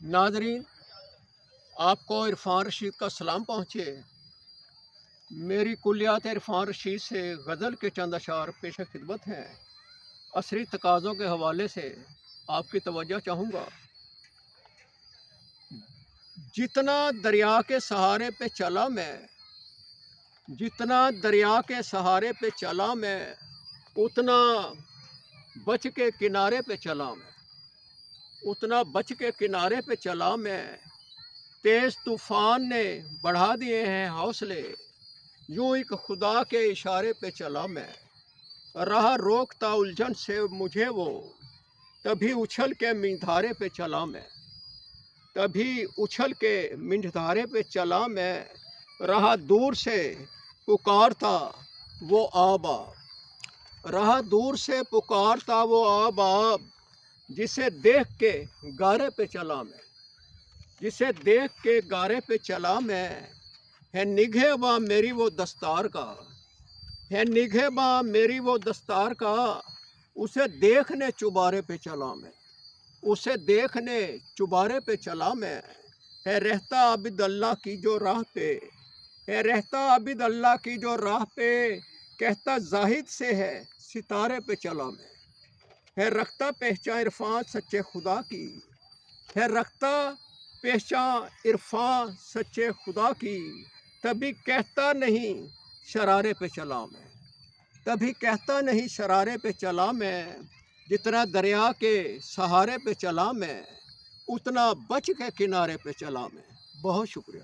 नाजरीन, आपको इरफान रशीद का सलाम पहुँचे। मेरी कुलियात इरफान रशीद से गज़ल के चंद अशार पेश खिदमत हैं। असरी तकाज़ों के हवाले से आपकी तवज्जो चाहूँगा। जितना दरिया के सहारे पे चला मैं, जितना दरिया के सहारे पे चला मैं, उतना बच के किनारे पे चला मैं, उतना बच के किनारे पे चला मैं। तेज़ तूफ़ान ने बढ़ा दिए हैं हौसले, यूं एक खुदा के इशारे पे चला मैं। रहा रोकता उलझन से मुझे वो, तभी उछल के मिंधारे पे चला मैं, तभी उछल के मिंधारे पे चला मैं। रहा दूर से पुकारता वो आब आब, रहा दूर से पुकारता वो आब आब, जिसे देख के गारे पे चला मैं, जिसे देख के गारे पे चला मैं। है निगहबां मेरी वो दस्तार का, है निगहबां मेरी वो दस्तार का, उसे देखने चुबारे पे चला मैं, उसे देखने चुबारे पे चला मैं। है रहता आबिद अल्लाह की जो राह पे, है रहता आबिद अल्लाह की जो राह पे, कहता जाहिद से है सितारे पे चला मैं। है रखता पहचान इरफान सच्चे खुदा की, है रखता पहचान इरफान सच्चे खुदा की, तभी कहता नहीं शरारे पे चला मैं, तभी कहता नहीं शरारे पे चला मैं। जितना दरिया के सहारे पे चला मैं, उतना बच के किनारे पे चला मैं। बहुत शुक्रिया।